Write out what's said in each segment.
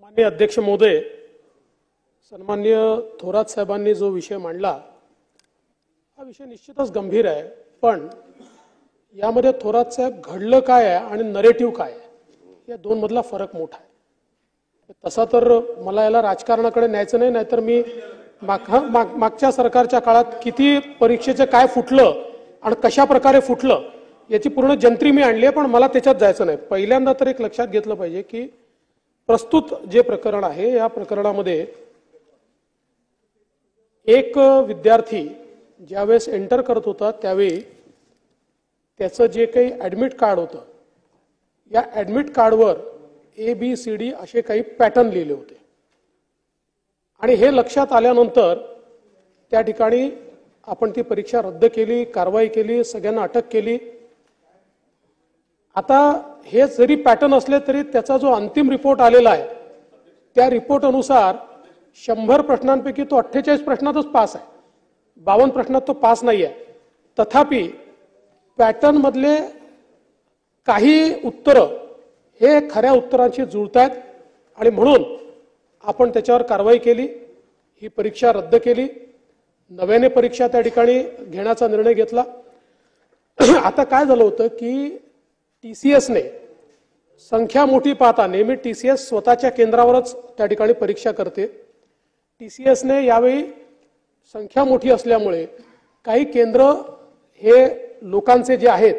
माननीय अध्यक्ष महोदय, सन्माननीय थोरात साहेबांनी जो विषय मांडला हा विषय निश्चितच गंभीर आहे, पण यामध्ये थोरात साहेब घडलं काय आहे आणि नरेटिव्ह काय आहे या दोन मधला फरक मोठा आहे। तसा तर मला याला राजकारणाकडे न्यायचं नाही, नाहीतर मी मागच्या सरकारच्या काळात किती परीक्षेचे काय फुटलं आणि कशा प्रकारे फुटलं याची पूर्ण जंत्री मी आणली आहे, पण मला त्याच्यात जायचं नाही। पहिल्यांदा तर एक लक्षात घेतलं पाहिजे की प्रस्तुत जे प्रकरण आहे या प्रकरणामध्ये एक विद्यार्थी ज्यावेळेस एंटर करत होता त्यावेळी त्याचं जे काही ऍडमिट कार्ड होतं या ऍडमिट कार्डवर ABCD असे काही पॅटर्न लिहिले होते आणि हे लक्षात आल्यानंतर त्या ठिकाणी आपण ती परीक्षा रद्द केली, कारवाई केली, सगळ्यांना अटक केली। आता हे जरी पॅटर्न असले तरी त्याचा जो अंतिम रिपोर्ट आलेला आहे त्या रिपोर्ट अनुसार 100 प्रश्नांपैकी तो 48 प्रश्नातच पास आहे, 52 प्रश्नात तो पास नाही आहे। तथापि पॅटर्न मधले काही उत्तर हे खऱ्या उत्तरांशी जुळतात आणि म्हणून आपण त्याच्यावर कारवाई केली, ही परीक्षा रद्द केली, नव्याने परीक्षा त्या ठिकाणी घेण्याचा निर्णय घेतला। आता काय झालं होतं की TCS ने संख्या मोठी पाहता, नेहमी TCS स्वतःच्या केंद्रावरच त्या ठिकाणी परीक्षा करते। TCS ने यावेळी संख्या मोठी असल्यामुळे काही केंद्र हे लोकांचे जे आहेत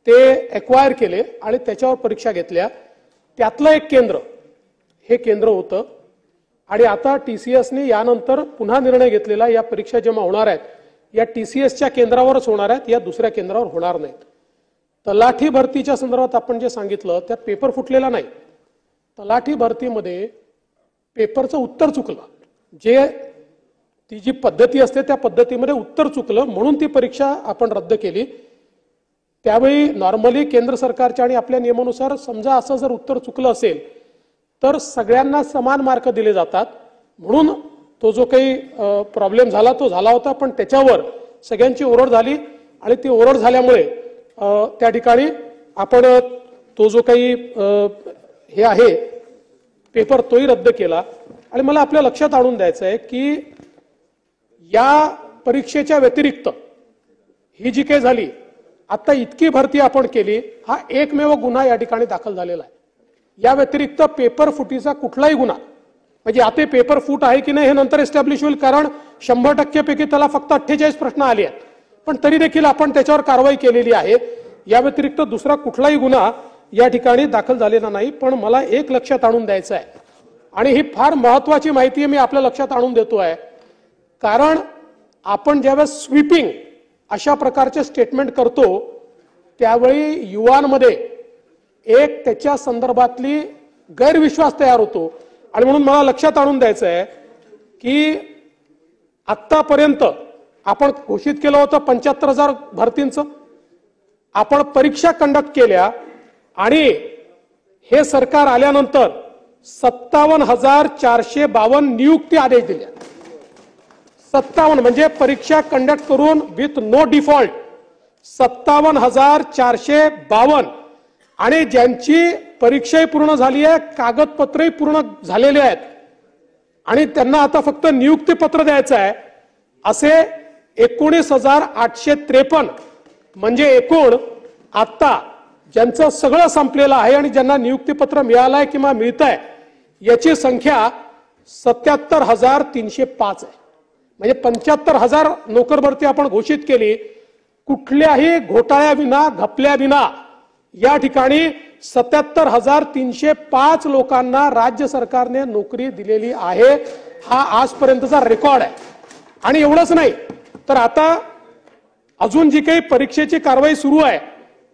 ते एक्वायर केले आणि त्याच्यावर परीक्षा घेतल्या। त्यातलं एक केंद्र हे केंद्र होतं आणि आता TCS ने यानंतर पुन्हा निर्णय घेतलेला या परीक्षा जेव्हा होणार आहेत या TCSच्या केंद्रावरच होणार आहेत, या दुसऱ्या केंद्रावर होणार नाहीत। तलाठी भरतीच्या संदर्भात आपण जे सांगितलं त्यात पेपर फुटलेला नाही। तलाठी भरतीमध्ये पेपरचं उत्तर चुकलं, जे ती जी पद्धती असते त्या पद्धतीमध्ये उत्तर चुकलं म्हणून ती परीक्षा आपण रद्द केली। त्यावेळी नॉर्मली केंद्र सरकारच्या आणि आपल्या नियमानुसार समजा असं जर उत्तर चुकलं असेल तर सगळ्यांना समान मार्क दिले जातात, म्हणून तो जो काही प्रॉब्लेम झाला तो झाला होता, पण त्याच्यावर सगळ्यांची ओरड झाली आणि ती ओरड झाल्यामुळे त्या ठिकाणी आपण तो जो काही हे आहे पेपर तोही रद्द केला। आणि मला आपल्या लक्षात आणून द्यायचं आहे की या परीक्षेच्या व्यतिरिक्त ही जी काही झाली आता इतकी भरती आपण केली, हा एकमेव गुन्हा या ठिकाणी दाखल झालेला आहे। या व्यतिरिक्त पेपर फुटीचा कुठलाही गुन्हा, म्हणजे आता पेपर फूट आहे की नाही हे नंतर एस्टॅब्लिश होईल, कारण 100% पैकी त्याला फक्त 48 प्रश्न आले आहेत, पण तरी देखील आपण त्याच्यावर कारवाई केलेली आहे। या व्यतिरिक्त दुसरा कुठलाही गुन्हा या ठिकाणी दाखल झालेला नाही। पण मला एक लक्षात आणून द्यायचं आहे आणि ही फार महत्त्वाची माहिती मी आपल्या लक्षात आणून देतो आहे, कारण आपण ज्यावेळेस स्वीपिंग अशा प्रकारचे स्टेटमेंट करतो त्यावेळी युवांमध्ये एक त्याच्या संदर्भातली गैरविश्वास तयार होतो आणि म्हणून मला लक्षात आणून द्यायचं आहे की आतापर्यंत आपण घोषित केलं होतं 75,000 भरतींचं, आपण परीक्षा कंडक्ट केल्या आणि हे सरकार आल्यानंतर 57,452 नियुक्ती आदेश दिल्या। 57 म्हणजे परीक्षा कंडक्ट करून विथ नो डिफॉल्ट 57,452 आणि ज्यांची परीक्षाही पूर्ण झाली आहे, कागदपत्रही पूर्ण झालेले आहेत आणि त्यांना आता फक्त नियुक्तीपत्र द्यायचं आहे, असे 19,853 म्हणजे एकूण आता ज्यांचं सगळं संपलेलं आहे आणि ज्यांना नियुक्तीपत्र मिळालंय किंवा मिळतंय याची संख्या 77,305 आहे। म्हणजे 75,000 नोकर भरती आपण घोषित केली, कुठल्याही घोटाळ्याविना घपल्याविना या ठिकाणी 77,305 लोकांना राज्य सरकारने नोकरी दिलेली आहे। हा आजपर्यंतचा रेकॉर्ड आहे आणि एवढंच नाही तर आता अजून जी काही परीक्षेची कारवाई सुरू आहे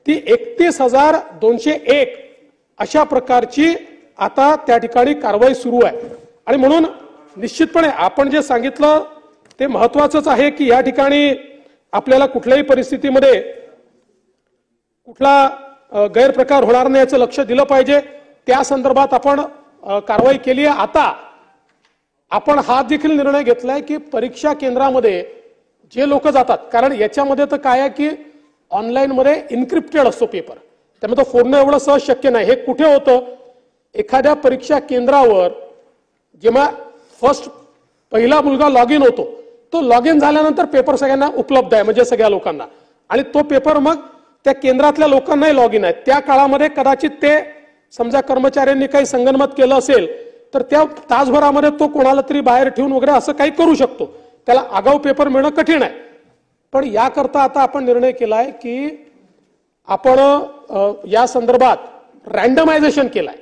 ती 31,201 अशा प्रकारची आता त्या ठिकाणी कारवाई सुरू आहे। आणि म्हणून निश्चितपणे आपण जे सांगितलं ते महत्त्वाचंच आहे की या ठिकाणी आपल्याला कुठल्याही परिस्थितीमध्ये कुठला गैरप्रकार होणार नाही याचं लक्ष दिलं पाहिजे, त्या संदर्भात आपण कारवाई केली आहे। आता आपण हा देखील निर्णय घेतलाय की परीक्षा केंद्रामध्ये जे लोक जातात, कारण याच्यामध्ये तर काय आहे की ऑनलाईन मध्ये इन्क्रिप्टेड असतो पेपर, त्यामुळे तो फोडणं एवढं सहज शक्य नाही। हे कुठे होतं, एखाद्या परीक्षा केंद्रावर जेव्हा पहिला मुलगा लॉग इन होतो, तो लॉग इन झाल्यानंतर पेपर सगळ्यांना उपलब्ध आहे, म्हणजे सगळ्या लोकांना, आणि तो पेपर मग त्या केंद्रातल्या लोकांनाही लॉग इन आहे. त्या काळामध्ये कदाचित ते समजा कर्मचाऱ्यांनी काही संगनमत केलं असेल तर त्या तासभरामध्ये तो कोणाला तरी बाहेर ठेवून वगैरे असं काही करू शकतो. त्याला आगाऊ पेपर मिळणं कठीण आहे. पण याकरता आता आपण निर्णय केलाय की आपण या संदर्भात रँडमायझेशन केलाय.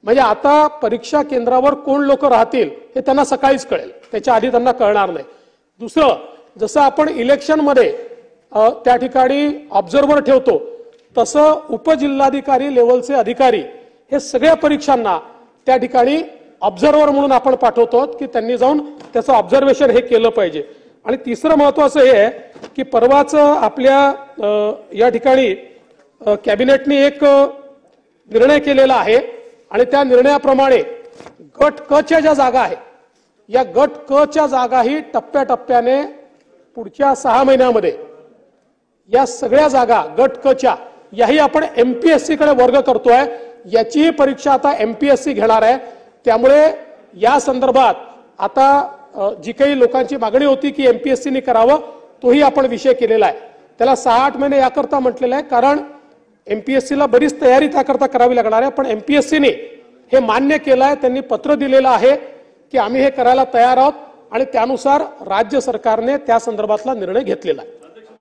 म्हणजे आता परीक्षा केंद्रावर कोण लोक राहतील हे त्यांना सकाळीच कळेल, त्याच्या आधी त्यांना कळणार नाही. दुसरं, जसं आपण इलेक्शनमध्ये त्या ठिकाणी ऑब्झर्व्हर ठेवतो, तसं उपजिल्हाधिकारी लेवलचे अधिकारी हे सगळ्या परीक्षांना त्या ठिकाणी ऑब्झर्व्हर म्हणून आपण पाठवतो की त्यांनी जाऊन त्याचं ऑब्झर्वेशन हे केलं पाहिजे. आणि तिसरं महत्वाचं हे आहे की परवाच आपल्या या ठिकाणी कॅबिनेटने एक निर्णय केलेला आहे आणि त्या निर्णयाप्रमाणे गट क च्या ज्या जागा आहेत, या गट क च्या जागाही टप्प्याटप्प्याने पुढच्या 6 महिन्यामध्ये या सगळ्या जागा गट क च्या याही आपण एमपीएससी कडे वर्ग करतोय. याची परीक्षा आता एमपीएससी घेणार आहे. त्यामुळे या संदर्भात आता जी काही लोकांची मागणी होती की एमपीएससीने करावं, तोही आपण विषय केलेला आहे. त्याला 6-8 महिने याकरता म्हटलेलं आहे कारण एमपीएससीला बरीच तयारी त्याकरता करावी लागणार आहे. पण एमपीएससीने हे मान्य केलं आहे, त्यांनी पत्र दिलेलं आहे की आम्ही हे करायला तयार आहोत आणि त्यानुसार राज्य सरकारने त्या संदर्भातला निर्णय घेतलेला आहे.